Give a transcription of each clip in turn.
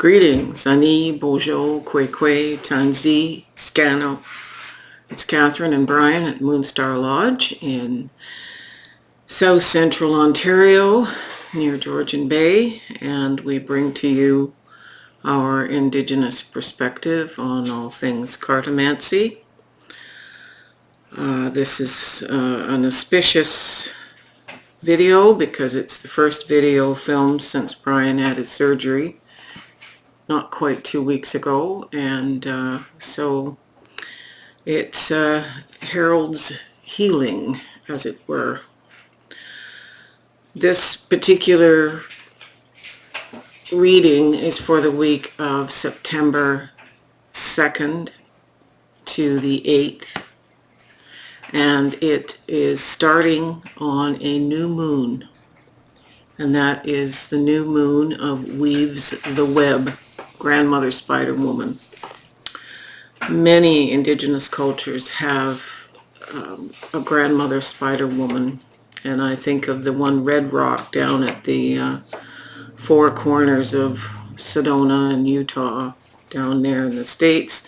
Greetings, Ani, Bojo, Kwekwe, Tanzi, Scano. It's Catherine and Brian at Moonstarlodge in South Central Ontario near Georgian Bay, and we bring to you our Indigenous perspective on all things cartomancy. This is an auspicious video because it's the first video filmed since Brian had his surgery not quite 2 weeks ago, and so it heralds healing, as it were. This particular reading is for the week of September 2nd to the 8th, and it is starting on a new moon, and that is the new moon of Weaves the Web, Grandmother Spider Woman. Many Indigenous cultures have a Grandmother Spider Woman, and I think of the one Red Rock down at the four corners of Sedona and Utah, down there in the States.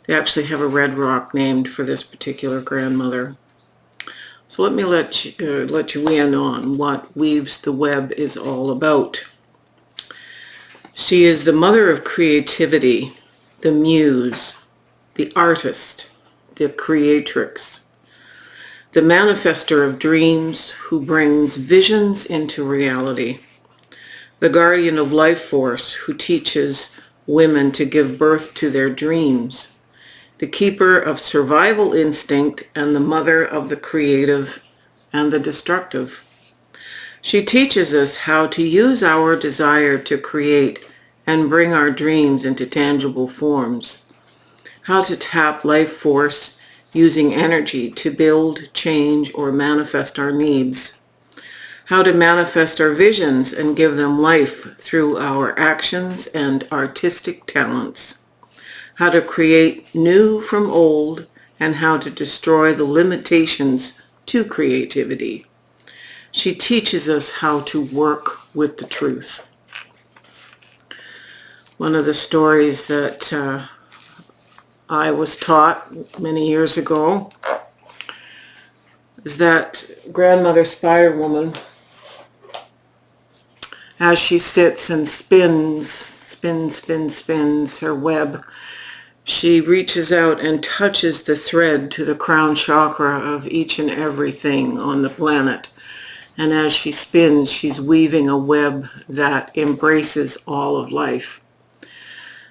They actually have a Red Rock named for this particular grandmother. So let me let you in on what Weaves the Web is all about. She is the mother of creativity, the muse, the artist, the creatrix, the manifester of dreams who brings visions into reality, the guardian of life force who teaches women to give birth to their dreams, the keeper of survival instinct and the mother of the creative and the destructive. She teaches us how to use our desire to create and bring our dreams into tangible forms, how to tap life force using energy to build, change, or manifest our needs, how to manifest our visions and give them life through our actions and artistic talents, how to create new from old, and how to destroy the limitations to creativity. She teaches us how to work with the truth. One of the stories that I was taught many years ago is that Grandmother Spider Woman, as she sits and spins her web, she reaches out and touches the thread to the crown chakra of each and everything on the planet. And as she spins, she's weaving a web that embraces all of life.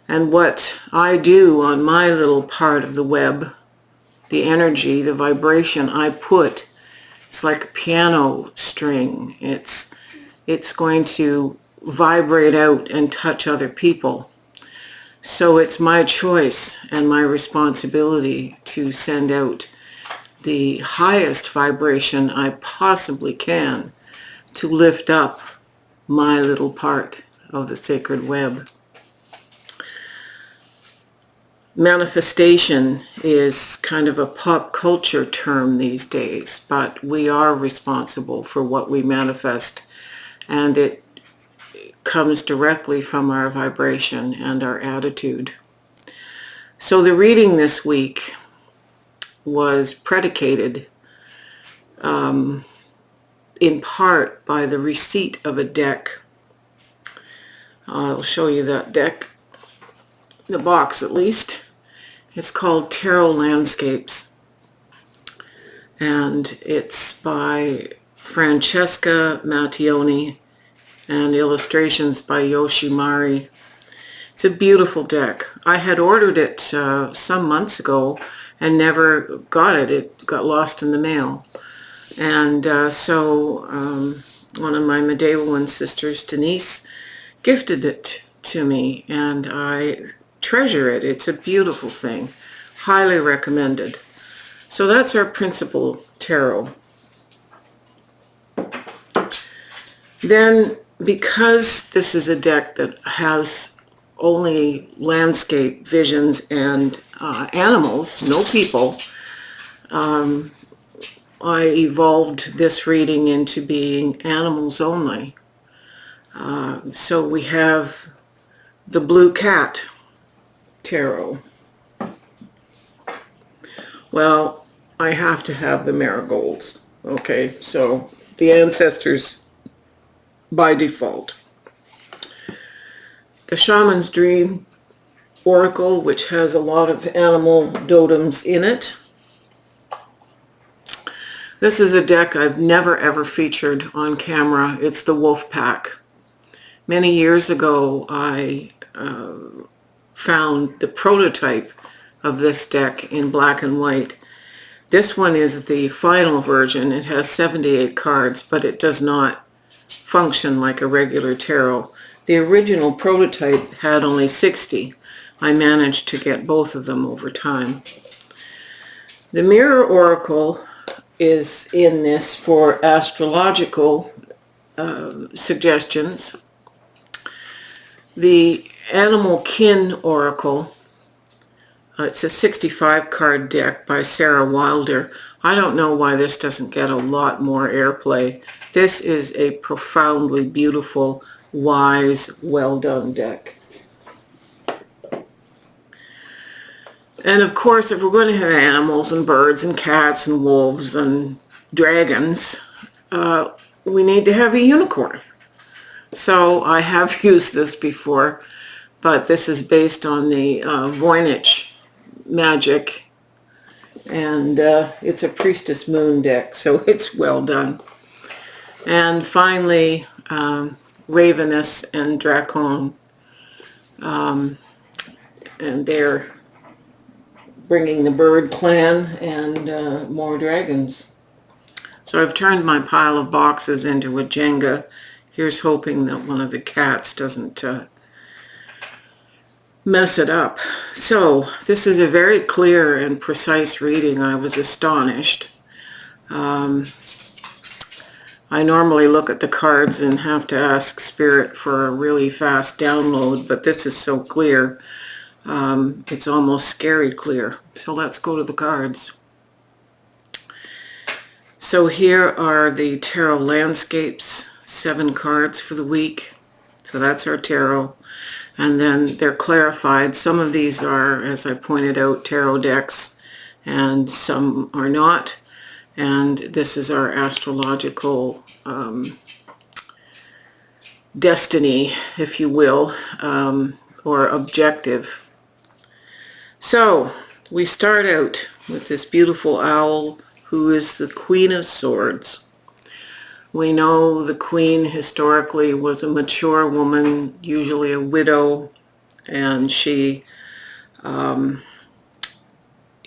And what I do on my little part of the web, the energy, the vibration I put, it's like a piano string. It's going to vibrate out and touch other people. So it's my choice and my responsibility to send out the highest vibration I possibly can to lift up my little part of the sacred web. Manifestation is kind of a pop culture term these days, but we are responsible for what we manifest, and it comes directly from our vibration and our attitude. So the reading this week was predicated in part by the receipt of a deck. I'll show you that deck, the box at least. It's called Tarot Landscapes, and it's by Francesca Mattioni and illustrations by Yoshimari. It's a beautiful deck. I had ordered it some months ago and never got it. It got lost in the mail. And so one of my Medewawan sisters, Denise, gifted it to me, and I treasure it. It's a beautiful thing. Highly recommended. So that's our principal tarot. Then, because this is a deck that has only landscape visions and animals, no people, I evolved this reading into being animals only. So we have the Blue Cat Tarot. Well, I have to have the marigolds. Okay, so the ancestors by default. The Shaman's Dream Oracle, which has a lot of animal totems in it. This is a deck I've never ever featured on camera. It's the Wolf Pack. Many years ago, I found the prototype of this deck in black and white. This one is the final version. It has 78 cards, but it does not function like a regular tarot. The original prototype had only 60. I managed to get both of them over time. The Mirror Oracle is in this for astrological suggestions. The Animal Kin Oracle, it's a 65 card deck by Sarah Wilder. I don't know why this doesn't get a lot more airplay. This is a profoundly beautiful, wise, well done deck. And of course, if we're going to have animals and birds and cats and wolves and dragons, we need to have a unicorn. So I have used this before, but this is based on the Voynich magic, and it's a Priestess Moon deck, so it's well done. And finally, Ravenous and Dracon, and they're bringing the bird clan and more dragons. So I've turned my pile of boxes into a Jenga. Here's hoping that one of the cats doesn't mess it up. So this is a very clear and precise reading. I was astonished. I normally look at the cards and have to ask Spirit for a really fast download, but this is so clear. It's almost scary clear. So let's go to the cards. So here are the tarot landscapes, 7 cards for the week. So that's our tarot. And then they're clarified. Some of these are, as I pointed out, tarot decks, and some are not. And this is our astrological destiny, if you will, or objective. So we start out with this beautiful owl who is the Queen of Swords. We know the Queen historically was a mature woman, usually a widow, and she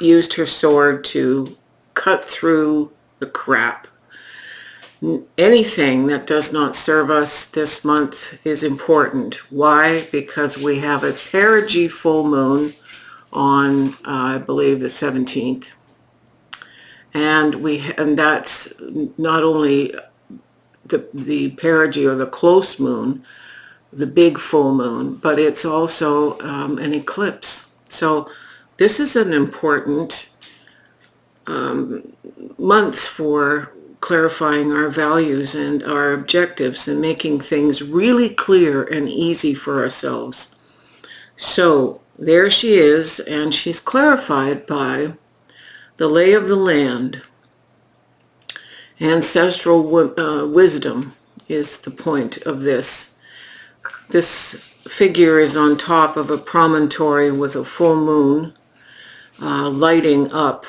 used her sword to cut through the crap. Anything that does not serve us this month is important. Why? Because we have a perigee full moon on, I believe, the 17th. And that's not only the perigee or the close moon, the big full moon, but it's also an eclipse. So this is an important month for clarifying our values and our objectives and making things really clear and easy for ourselves. So there she is, and she's clarified by the lay of the land. Ancestral wisdom is the point of this. This figure is on top of a promontory with a full moon lighting up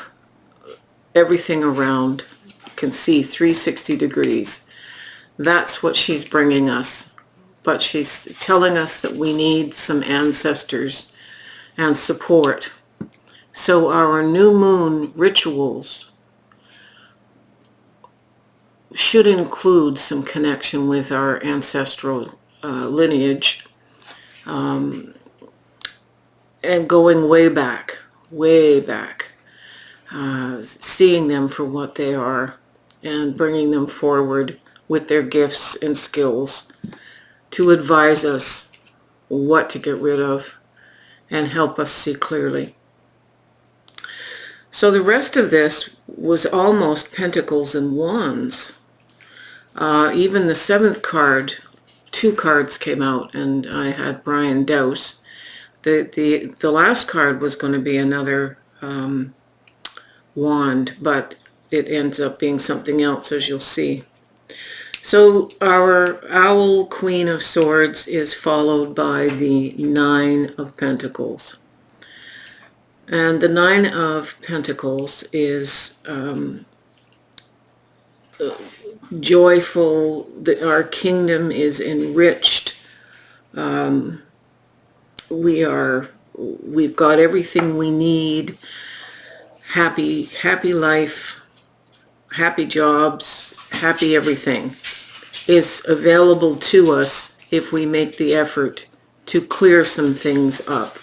everything around. You can see 360 degrees. That's what she's bringing us. But she's telling us that we need some ancestors and support. So our new moon rituals should include some connection with our ancestral lineage, and going way back, seeing them for what they are and bringing them forward with their gifts and skills to advise us what to get rid of and help us see clearly. So the rest of this was almost pentacles and wands. Even the 7th card two cards came out, and I had Brian Dowse. The last card was going to be another wand, but it ends up being something else, as you'll see. So our Owl Queen of Swords is followed by the Nine of Pentacles. And the Nine of Pentacles is joyful. Our kingdom is enriched. We've got everything we need. Happy life, happy jobs, happy everything is available to us if we make the effort to clear some things up.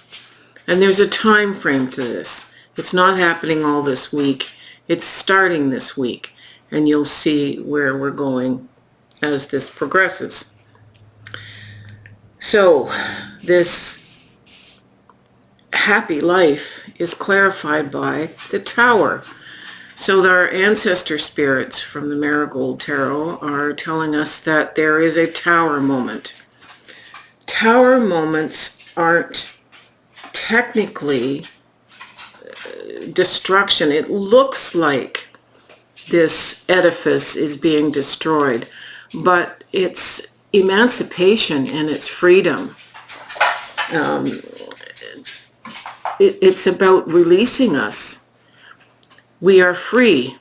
And there's a time frame to this. It's not happening all this week. It's starting this week, and you'll see where we're going as this progresses. So this happy life is clarified by the Tower. So our ancestor spirits from the Marigold Tarot are telling us that there is a Tower moment. Tower moments aren't technically destruction. It looks like this edifice is being destroyed, but it's emancipation and it's freedom. It's about releasing us. We are free.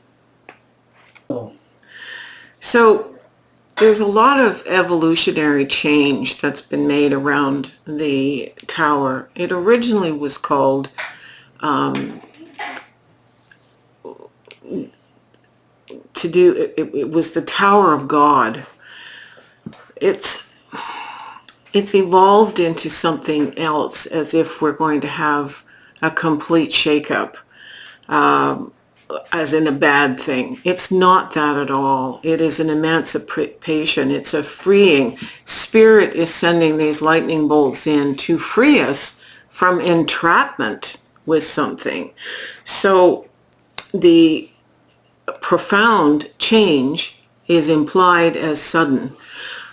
So there's a lot of evolutionary change that's been made around the Tower. It originally was called it was the Tower of God. It's evolved into something else, as if we're going to have a complete shakeup. As in a bad thing. It's not that at all. It is an emancipation. It's a freeing. Spirit is sending these lightning bolts in to free us from entrapment with something. So the profound change is implied as sudden.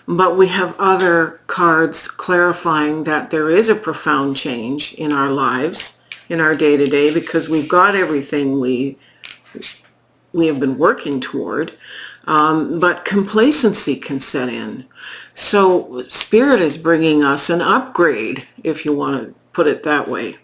But we have other cards clarifying that there is a profound change in our lives, in our day-to-day, because we've got everything we have been working toward, but complacency can set in. So Spirit is bringing us an upgrade, if you want to put it that way.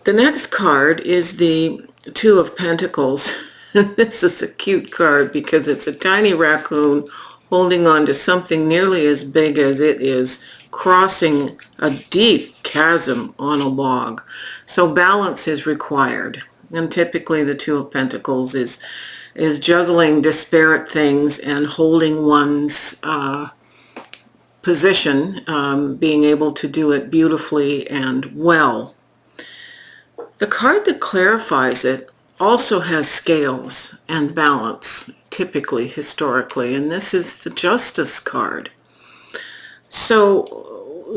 The next card is the Two of Pentacles. This is a cute card because it's a tiny raccoon holding on to something nearly as big as it is, crossing a deep chasm on a log. So balance is required. And typically the Two of Pentacles is juggling disparate things and holding one's position, being able to do it beautifully and well. The card that clarifies it also has scales and balance, typically, historically, and this is the Justice card. So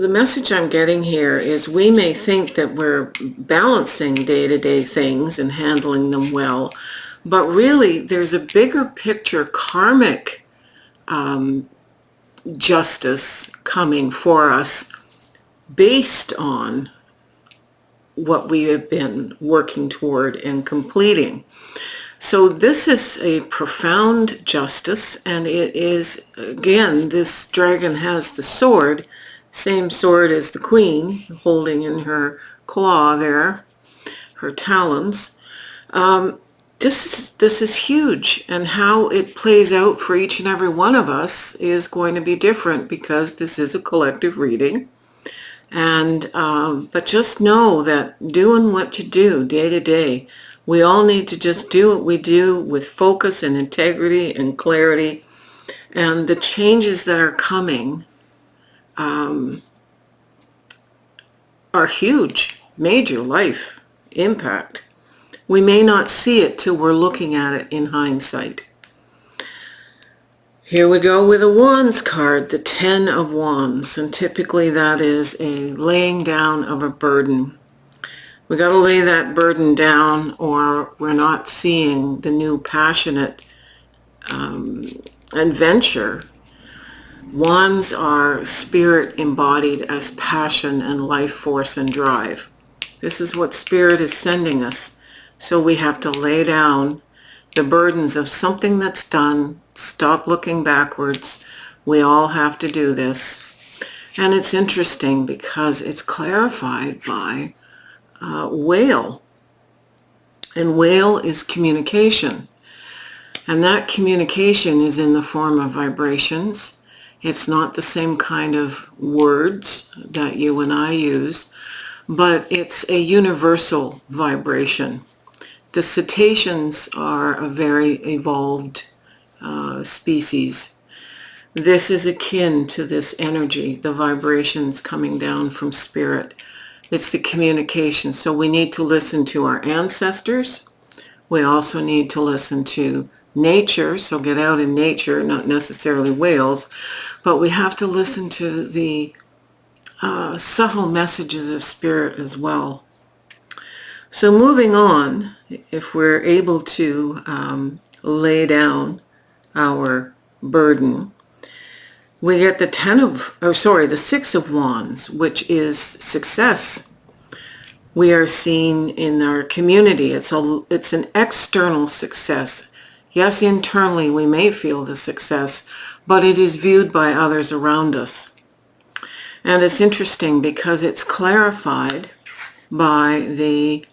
the message I'm getting here is we may think that we're balancing day-to-day things and handling them well, but really there's a bigger picture karmic justice coming for us based on what we have been working toward and completing. So this is a profound justice, and it is, again, this dragon has the sword, same sword as the Queen, holding in her claw there, her talons. This is huge, and how it plays out for each and every one of us is going to be different because this is a collective reading. And but just know that doing what you do day to day, we all need to just do what we do with focus and integrity and clarity. And the changes that are coming are huge, major life impact. We may not see it till we're looking at it in hindsight. Here we go with a Wands card, the Ten of Wands, and typically that is a laying down of a burden. We got to lay that burden down, or we're not seeing the new passionate adventure Wands are spirit embodied as passion and life force and drive. This is what spirit is sending us. So we have to lay down the burdens of something that's done, stop looking backwards. We all have to do this. And it's interesting because it's clarified by whale. And whale is communication. And that communication is in the form of vibrations. It's not the same kind of words that you and I use, but it's a universal vibration. The cetaceans are a very evolved species. This is akin to this energy, the vibrations coming down from spirit. It's the communication. So we need to listen to our ancestors. We also need to listen to nature, so get out in nature, not necessarily whales, but we have to listen to the subtle messages of spirit as well. So moving on, if we're able to lay down our burden, we get the Six of Wands, which is success. We are seen in our community. It's an external success. Yes, internally we may feel the success, but it is viewed by others around us. And it's interesting because it's clarified by the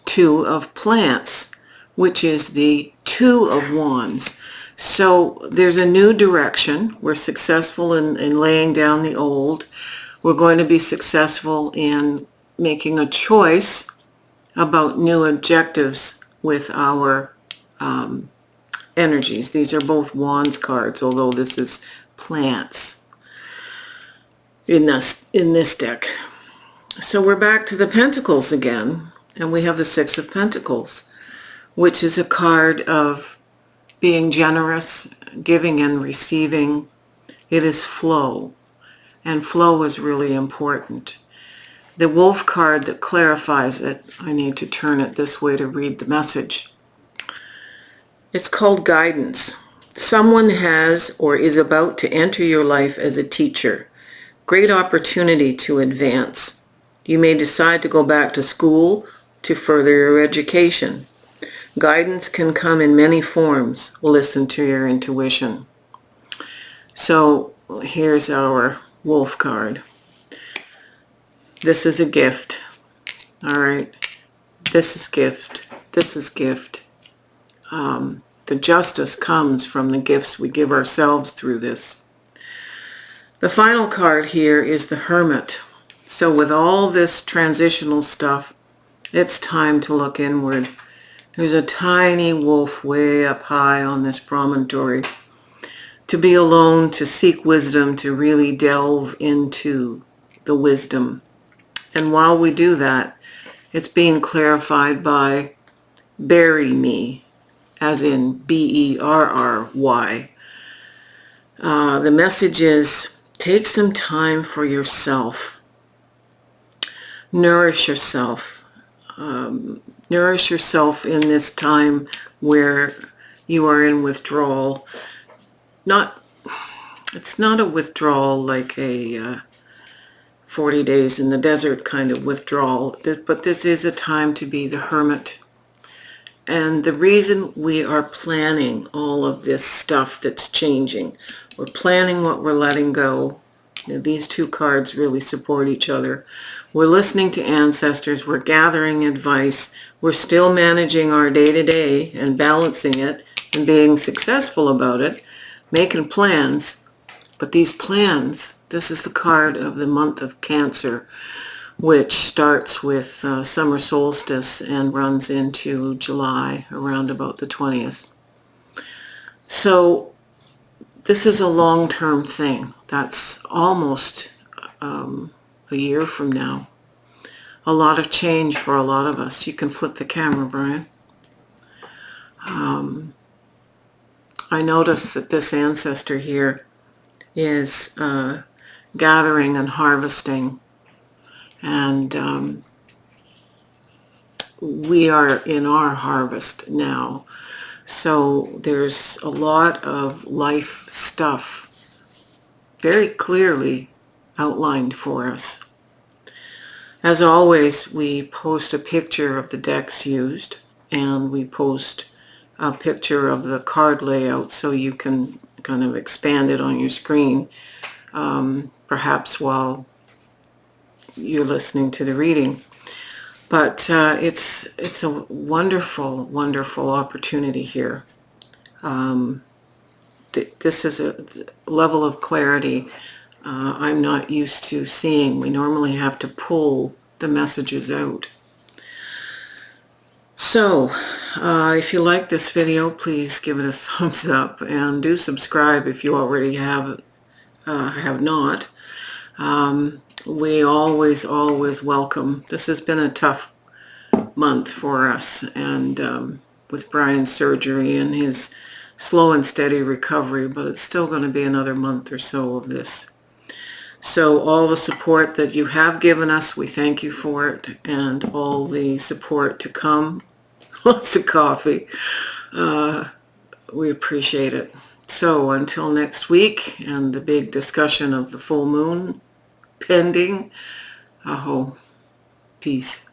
Two of Plants, which is the Two of Wands. So there's a new direction. We're successful in laying down the old. We're going to be successful in making a choice about new objectives with our energies. These are both Wands cards, although this is plants in this deck. So we're back to the Pentacles again. And we have the Six of Pentacles, which is a card of being generous, giving and receiving. It is flow, and flow is really important. The Wolf card that clarifies it, I need to turn it this way to read the message. It's called guidance. Someone has or is about to enter your life as a teacher. Great opportunity to advance. You may decide to go back to school to further your education. Guidance can come in many forms. Listen to your intuition. So here's our Wolf card. This is a gift. All right. This is gift. This is gift. The justice comes from the gifts we give ourselves through this. The final card here is the Hermit. So with all this transitional stuff, it's time to look inward. There's a tiny wolf way up high on this promontory. To be alone, to seek wisdom, to really delve into the wisdom. And while we do that, it's being clarified by bury me, as in B-E-R-R-Y. The message is, take some time for yourself. Nourish yourself. Nourish yourself in this time where you are in withdrawal. It's not a withdrawal like a 40 days in the desert kind of withdrawal, but this is a time to be the hermit. And the reason we are planning all of this stuff that's changing, we're planning what we're letting go. These two cards really support each other. We're listening to ancestors. We're gathering advice. We're still managing our day-to-day and balancing it and being successful about it, making plans. But these plans, this is the card of the month of Cancer, which starts with summer solstice and runs into July around about the 20th. So this is a long-term thing. That's almost a year from now. A lot of change for a lot of us. You can flip the camera, Brian. I notice that this ancestor here is gathering and harvesting, and we are in our harvest now. So there's a lot of life stuff very clearly outlined for us. As always, we post a picture of the decks used, and we post a picture of the card layout so you can kind of expand it on your screen, perhaps while you're listening to the reading. But it's a wonderful, wonderful opportunity here. This is a level of clarity I'm not used to seeing. We normally have to pull the messages out. So, if you like this video, please give it a thumbs up, and do subscribe if you already have not. We always welcome. This has been a tough month for us, and with Brian's surgery and his slow and steady recovery, but it's still going to be another month or so of this. So all the support that you have given us, we thank you for it, and all the support to come, lots of coffee, we appreciate it. So until next week and the big discussion of the full moon pending, aho, peace.